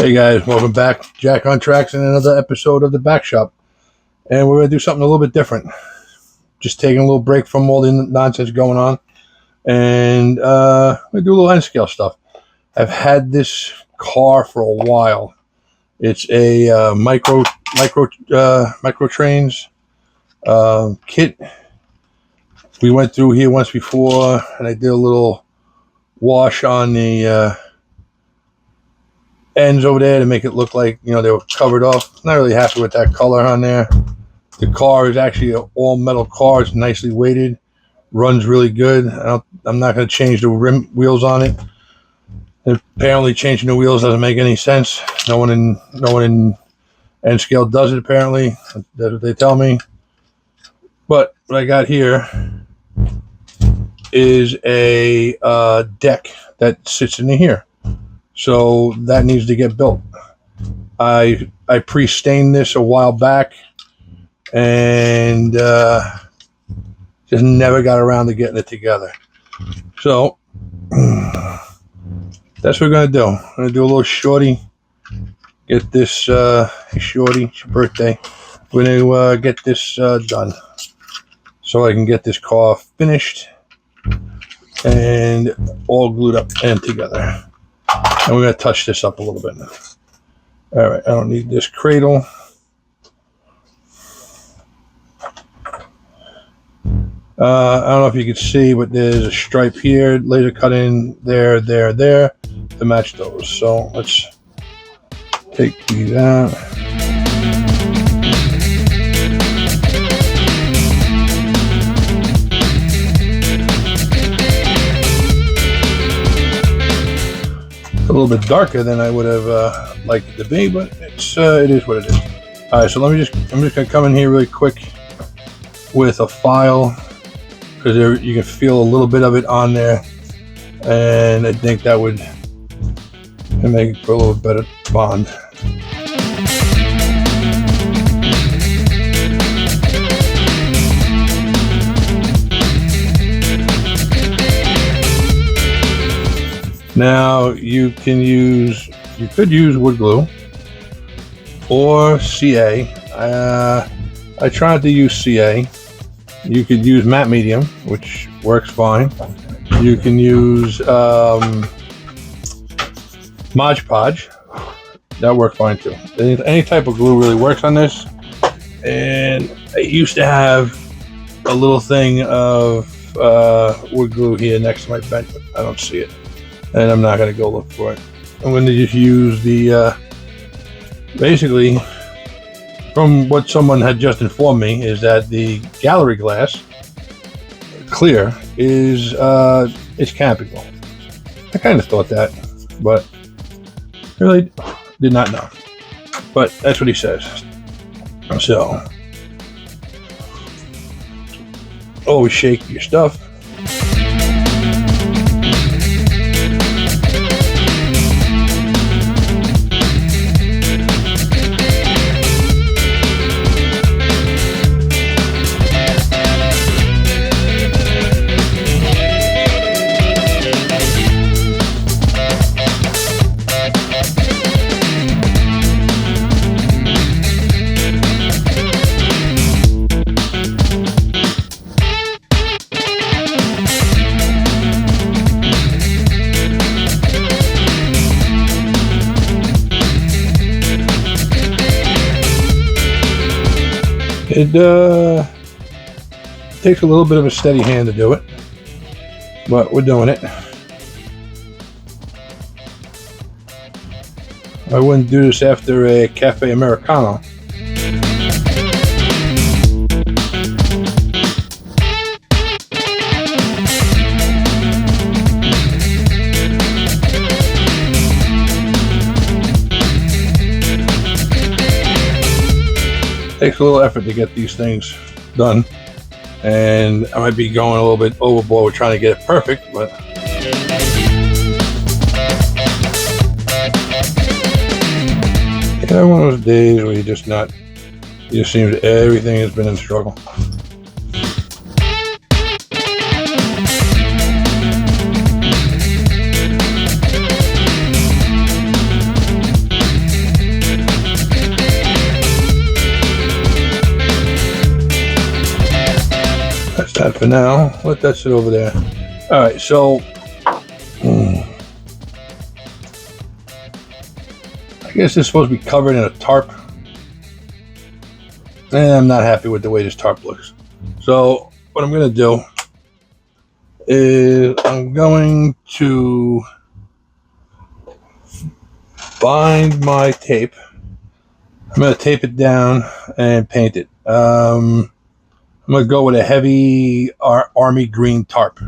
Hey guys, welcome back. Jack on Tracks in another episode of the Back Shop. And we're going to do something a little bit different. Just taking a little break from all the nonsense going on. And we do a little N-scale stuff. I've had this car for a while. It's a micro trains kit. We went through here once before, and I did a little wash on the ends over there to make it look like, you know, they were covered off. Not really happy with that color on there. The car is actually an all metal car. It's nicely weighted, runs really good. I'm not going to change the rim wheels on it. Apparently changing the wheels doesn't make any sense. No one in N-scale does it, apparently. That's what they tell me. But what I got here is a deck that sits in here. So that needs to get built. I pre-stained this a while back and just never got around to getting it together. So that's what we're going to do. I'm going to do a little shorty. Get this, hey shorty, it's your birthday. We're going to get this done so I can get this car finished and all glued up and together. And we're going to touch this up a little bit. All right, I don't need this cradle. I don't know if you can see, but there's a stripe here, laser cut in there, to match those. So let's take these out. A little bit darker than I would have liked it to be, but it is what it is. All right, so I'm just gonna come in here really quick with a file because you can feel a little bit of it on there, and I think that would make it for a little better bond. Now you could use wood glue or CA. I tried to use CA. You could use matte medium, which works fine. You can use Mod Podge. That works fine too. Any type of glue really works on this. And I used to have a little thing of wood glue here next to my bench, but I don't see it. And I'm not going to go look for it. I'm going to just use the, basically, from what someone had just informed me, is that the gallery glass, clear, is campable. I kind of thought that, but really did not know. But that's what he says. So, always shake your stuff. It takes a little bit of a steady hand to do it, but we're doing it. I wouldn't do this after a cafe Americano. Takes a little effort to get these things done, and I might be going a little bit overboard with trying to get it perfect, but yeah, one of those days where it just seems everything has been in struggle. That for now. Let that sit over there. All right, so I guess it's supposed to be covered in a tarp. And I'm not happy with the way this tarp looks. So what I'm going to do is I'm going to bind my tape. I'm going to tape it down and paint it. I'm going to go with a heavy army green tarp,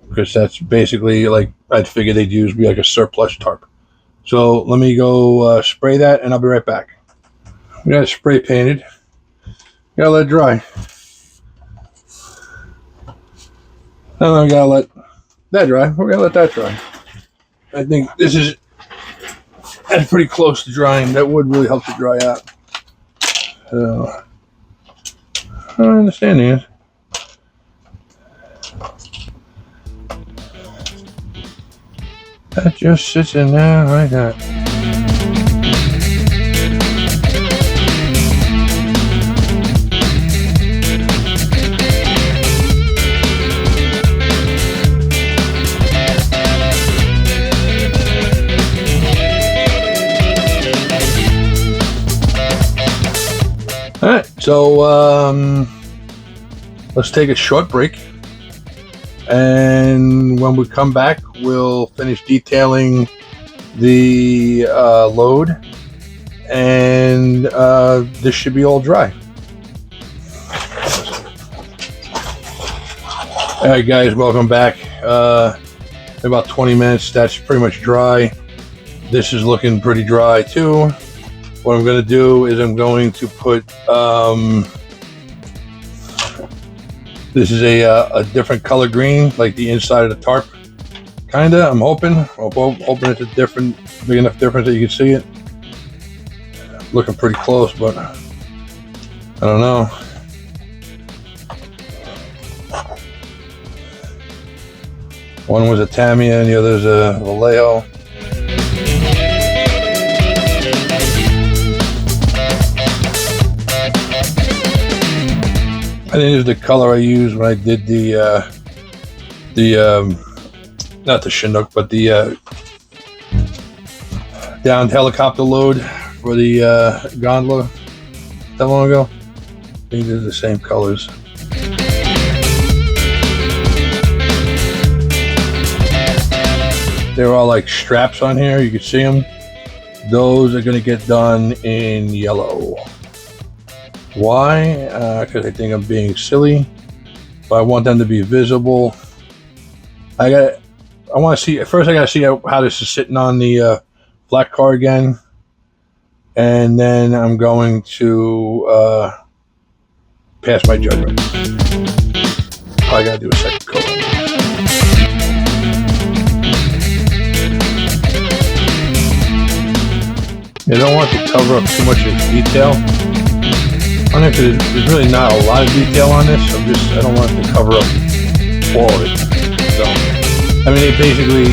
because that's basically like I'd figure they'd use be like a surplus tarp. So let me go spray that, and I'll be right back. We got it spray painted. Gotta let it dry. Now we gotta let that dry. We're gonna let that dry. I think that's pretty close to drying. That would really help to dry out. So, my understanding is that just sits in there like that. All right, so let's take a short break, and when we come back, we'll finish detailing the load, and this should be all dry. All right, guys, welcome back. In about 20 minutes, that's pretty much dry. This is looking pretty dry too. What I'm going to do is I'm going to put, this is a different color green, like the inside of the tarp, kinda. I'm hoping it's a different, big enough difference that you can see it. Looking pretty close, but I don't know. One was a Tamiya and the other's a Vallejo. I think this is the color I used when I did the not the Chinook, but the downed helicopter load for the gondola that long ago. I think they're the same colors. They're all like straps on here. You can see them. Those are going to get done in yellow. Why? Because I think I'm being silly, but I want them to be visible. I want to see, first I got to see how this is sitting on the Flatcar again, and then I'm going to pass my judgment. Probably got to do a second coat. You don't want to cover up too much of the detail. There's really not a lot of detail on this. I don't want to cover up all of it. So, I mean, they basically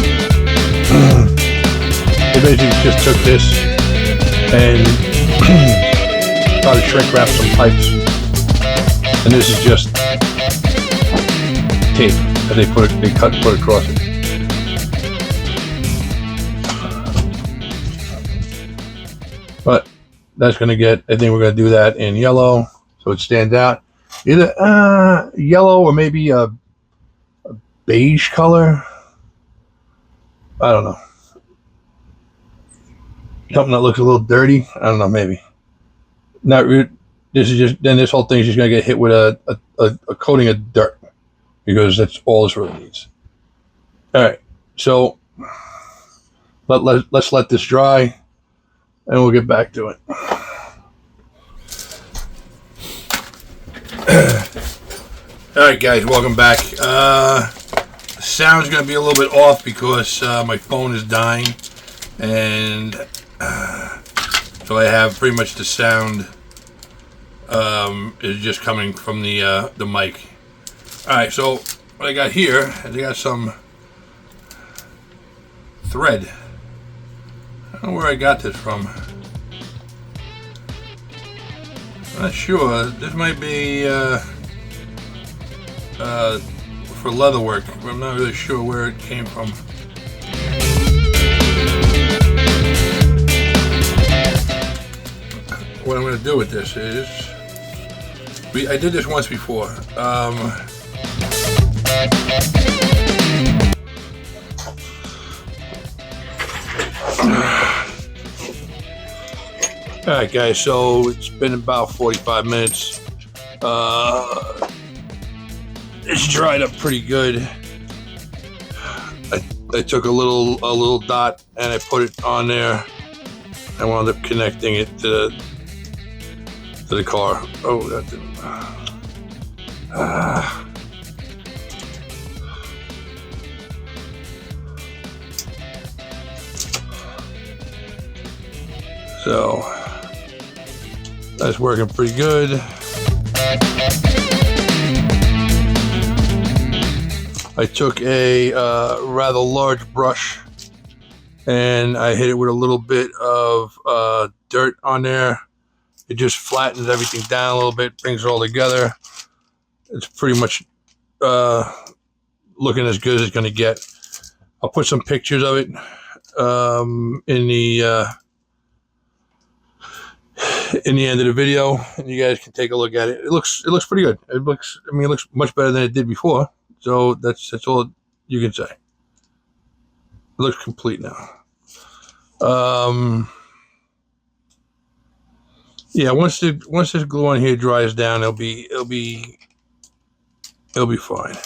just took this and tried to shrink wrap some pipes, and this is just tape that they put across it. But that's going to get, I think we're going to do that in yellow so it stands out. Either yellow or maybe a beige color. I don't know. Something that looks a little dirty. I don't know, maybe. Not this is just, then this whole thing is just going to get hit with a coating of dirt, because that's all this really needs. All right, so let's let this dry, and we'll get back to it. All right, guys, welcome back. Sound's going to be a little bit off because my phone is dying, and so I have pretty much the sound is just coming from the mic. All right, so what I got here is I got some thread. I don't know where I got this from. I'm not sure. This might be for leather work. I'm not really sure where it came from. What I'm going to do with this is, I did this once before. Alright guys, so it's been about 45 minutes. It's dried up pretty good. I took a little dot and I put it on there. I wound up connecting it to the car. Oh, that didn't. So that's working pretty good. I took a rather large brush and I hit it with a little bit of dirt on there. It just flattens everything down a little bit, brings it all together. It's pretty much looking as good as it's going to get. I'll put some pictures of it in the end of the video, and you guys can take a look at it. It looks pretty good. It looks much better than it did before. So that's all you can say. It looks complete now. Yeah, once this glue on here dries down, it'll be fine.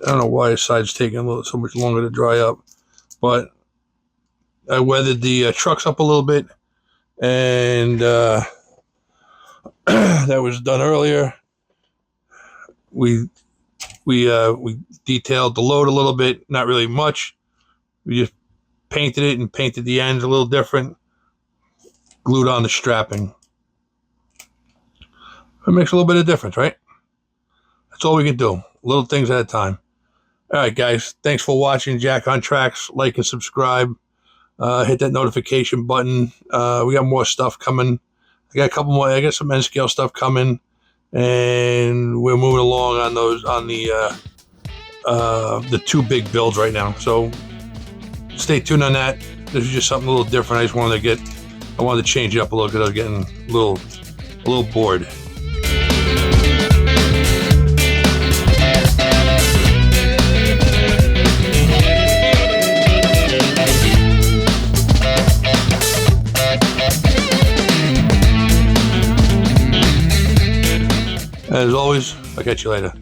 I don't know why the side's taking so much longer to dry up, but I weathered the trucks up a little bit, and that was done earlier. We detailed the load a little bit, not really much. We just painted it and painted the ends a little different. Glued on the strapping. It makes a little bit of difference, right? That's all we can do. Little things at a time. All right, guys. Thanks for watching Jack on Tracks. Like and subscribe. Hit that notification button. We got more stuff coming. I got a couple more. I got some N-scale stuff coming, and we're moving along on those on the two big builds right now. So stay tuned on that. This is just something a little different. I wanted to change it up a little because I was getting a little bored. As always, I'll catch you later.